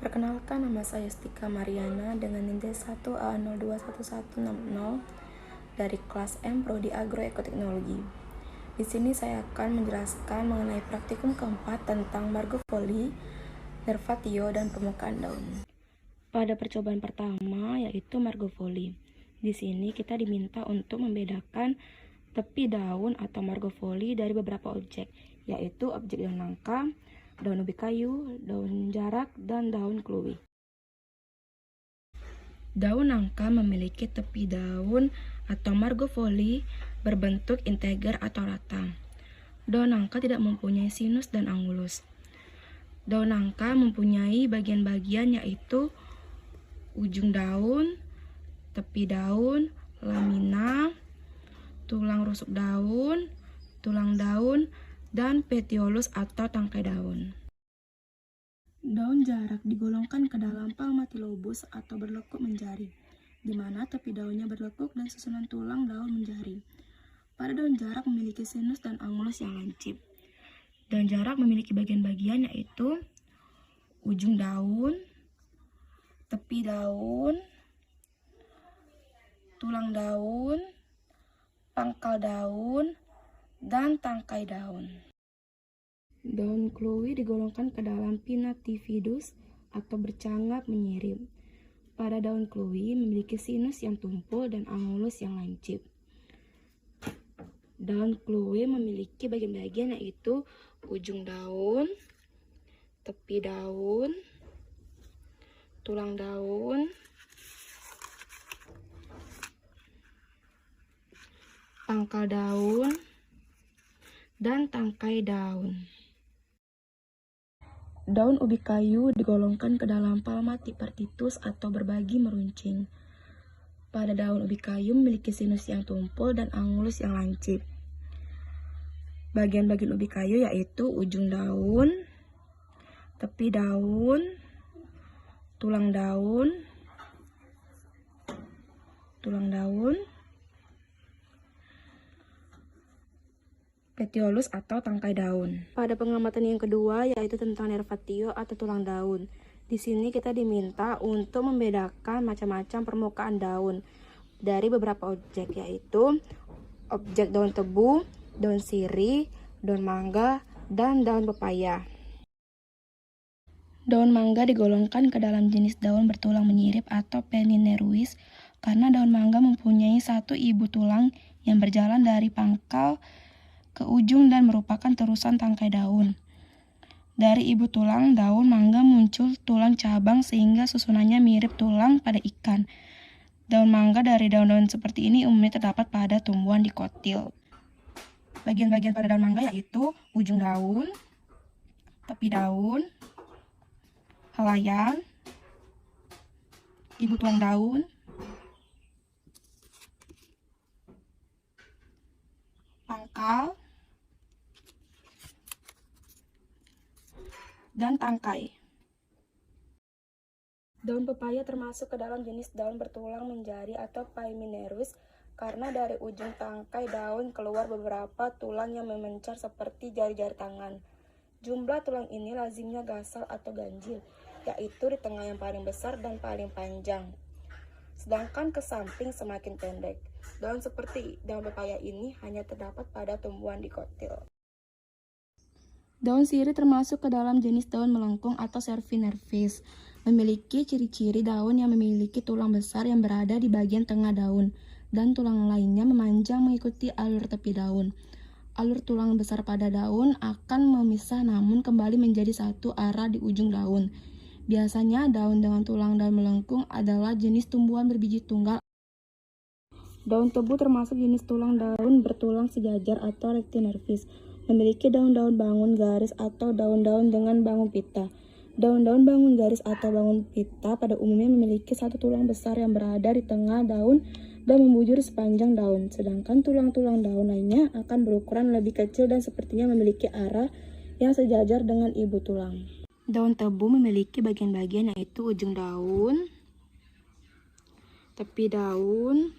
Perkenalkan, nama saya Stika Mariana dengan NIM 1A021160 dari kelas M Prodi Agroekoteknologi. Di sini saya akan menjelaskan mengenai praktikum keempat tentang Margofoli, Nervatio, dan permukaan daun. Pada percobaan pertama yaitu Margofoli. Di sini kita diminta untuk membedakan tepi daun atau Margofoli dari beberapa objek, yaitu objek daun nangka, daun ubi kayu, daun jarak, dan daun kluwi. Daun nangka memiliki tepi daun atau Margofoli berbentuk integer atau rata. Daun nangka tidak mempunyai sinus dan angulus. Daun nangka mempunyai bagian-bagian yaitu ujung daun, tepi daun, lamina, tulang rusuk daun, tulang daun, dan petiolus atau tangkai daun. Daun jarak digolongkan ke dalam palmatilobus atau berlekuk menjari, di mana tepi daunnya berlekuk dan susunan tulang daun menjari. Pada daun jarak memiliki sinus dan angulus yang lancip. Daun jarak memiliki bagian-bagian yaitu ujung daun, tepi daun, tulang daun, pangkal daun, dan tangkai daun. Daun kluwi digolongkan ke dalam Pinnatifidus atau bercangap menyirip. Pada daun kluwi memiliki sinus yang tumpul dan angulus yang lancip. Daun kluwi memiliki bagian-bagian yaitu ujung daun, tepi daun, tulang daun, pangkal daun, dan tangkai daun. Daun ubi kayu digolongkan ke dalam Palmatipartitus atau berbagi meruncing. Pada daun ubi kayu memiliki sinus yang tumpul dan angulus yang lancip. Bagian-bagian ubi kayu yaitu ujung daun, tepi daun, tulang daun, petiolus atau tangkai daun. Pada pengamatan yang kedua yaitu tentang Nervatio atau tulang daun. Di sini kita diminta untuk membedakan macam-macam permukaan daun dari beberapa objek, yaitu objek daun tebu, daun sirih, daun mangga, dan daun pepaya. Daun mangga digolongkan ke dalam jenis daun bertulang menyirip atau Penineruis karena daun mangga mempunyai satu ibu tulang yang berjalan dari pangkal ke ujung dan merupakan terusan tangkai daun. Dari ibu tulang daun mangga muncul tulang cabang sehingga susunannya mirip tulang pada ikan. Daun mangga dari daun-daun seperti ini umumnya terdapat pada tumbuhan dikotil. Bagian-bagian pada daun mangga yaitu ujung daun, tepi daun, helaian, ibu tulang daun, pangkal, dan tangkai. Daun pepaya termasuk ke dalam jenis daun bertulang menjari atau Paiminérus karena dari ujung tangkai daun keluar beberapa tulang yang memencar seperti jari-jari tangan. Jumlah tulang ini lazimnya gasal atau ganjil, yaitu di tengah yang paling besar dan paling panjang, sedangkan ke samping semakin pendek. Daun seperti daun pepaya ini hanya terdapat pada tumbuhan dikotil. Daun sirih termasuk ke dalam jenis daun melengkung atau Servinervis. Memiliki ciri-ciri daun yang memiliki tulang besar yang berada di bagian tengah daun, dan tulang lainnya memanjang mengikuti alur tepi daun. Alur tulang besar pada daun akan memisah namun kembali menjadi satu arah di ujung daun. Biasanya daun dengan tulang daun melengkung adalah jenis tumbuhan berbiji tunggal. Daun tebu termasuk jenis tulang daun bertulang sejajar atau Rectinervis. Memiliki daun-daun bangun garis atau daun-daun dengan bangun pita. Daun-daun bangun garis atau bangun pita pada umumnya memiliki satu tulang besar yang berada di tengah daun dan membujur sepanjang daun, sedangkan tulang-tulang daun lainnya akan berukuran lebih kecil dan sepertinya memiliki arah yang sejajar dengan ibu tulang. Daun tebu memiliki bagian-bagian yaitu ujung daun, tepi daun,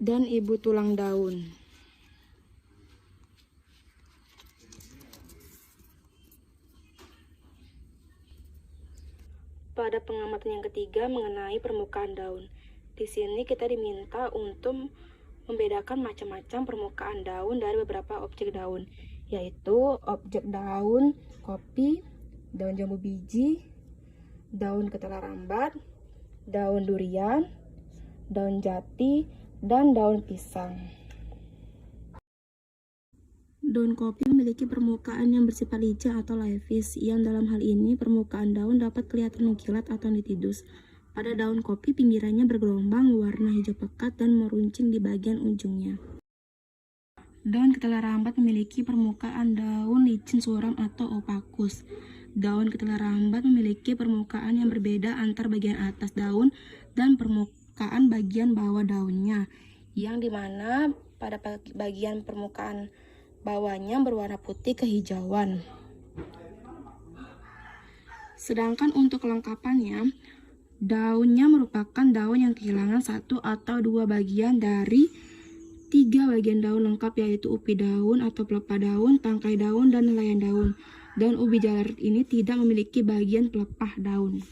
dan ibu tulang daun. Pada pengamatan yang ketiga mengenai permukaan daun. Di sini kita diminta untuk membedakan macam-macam permukaan daun dari beberapa objek daun, yaitu objek daun kopi, daun jambu biji, daun ketela rambat, daun durian, daun jati, dan daun pisang. Daun kopi memiliki permukaan yang bersifat licin atau leaves, yang dalam hal ini permukaan daun dapat kelihatan mengkilat atau nitidus. Pada daun kopi pinggirannya bergelombang, warna hijau pekat dan meruncing di bagian ujungnya. Daun ketela rambat memiliki permukaan daun licin suram atau opakus. Daun ketela rambat memiliki permukaan yang berbeda antar bagian atas daun dan permukaan bagian bawah daunnya, yang dimana pada bagian permukaan bawahnya berwarna putih kehijauan. Sedangkan untuk kelengkapannya, daunnya merupakan daun yang kehilangan satu atau dua bagian dari tiga bagian daun lengkap, yaitu upi daun atau pelepah daun, tangkai daun, dan helaian daun. Dan ubi jarit ini tidak memiliki bagian pelepah daun.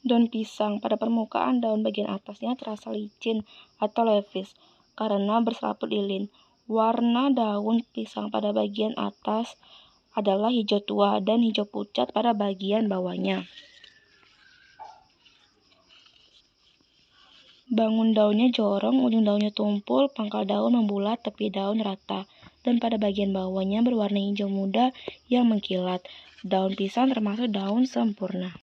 Daun pisang, pada permukaan daun bagian atasnya terasa licin atau leaves karena berselaput lilin. Warna daun pisang pada bagian atas adalah hijau tua dan hijau pucat pada bagian bawahnya. Bangun daunnya jorong, ujung daunnya tumpul, pangkal daun membulat, tepi daun rata, dan pada bagian bawahnya berwarna hijau muda yang mengkilat. Daun pisang termasuk daun sempurna.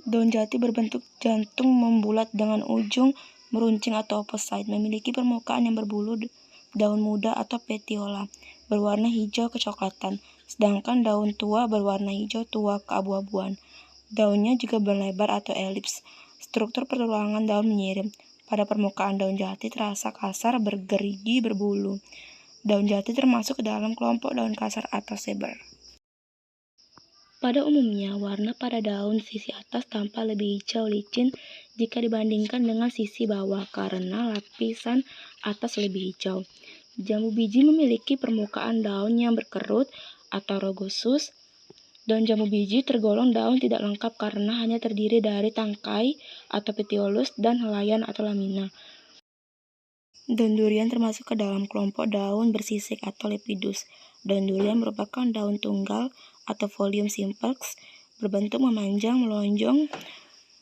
Daun jati berbentuk jantung membulat dengan ujung meruncing atau opposite, memiliki permukaan yang berbulu daun muda atau petiola, berwarna hijau kecoklatan, sedangkan daun tua berwarna hijau tua keabu-abuan. Daunnya juga berlebar atau elips. Struktur pertulangan daun menyirim. Pada permukaan daun jati terasa kasar, bergerigi, berbulu. Daun jati termasuk ke dalam kelompok daun kasar atau sebar. Pada umumnya, warna pada daun sisi atas tampak lebih hijau licin jika dibandingkan dengan sisi bawah karena lapisan atas lebih hijau. Jambu biji memiliki permukaan daun yang berkerut atau rugosus. Daun jambu biji tergolong daun tidak lengkap karena hanya terdiri dari tangkai atau petiolus dan helaian atau lamina. Daun durian termasuk ke dalam kelompok daun bersisik atau lepidus. Daun durian merupakan daun tunggal atau folium simplex, berbentuk memanjang, melonjong,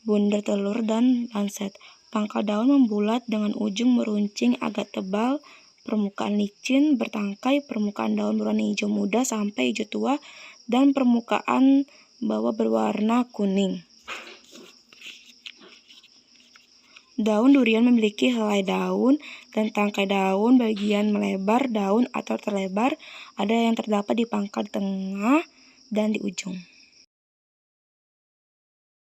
bundar telur, dan lancet. Pangkal daun membulat dengan ujung meruncing agak tebal, permukaan licin, bertangkai, permukaan daun berwarna hijau muda sampai hijau tua, dan permukaan bawah berwarna kuning. Daun durian memiliki helai daun dan tangkai daun bagian melebar daun atau terlebar, ada yang terdapat di pangkal tengah dan di ujung.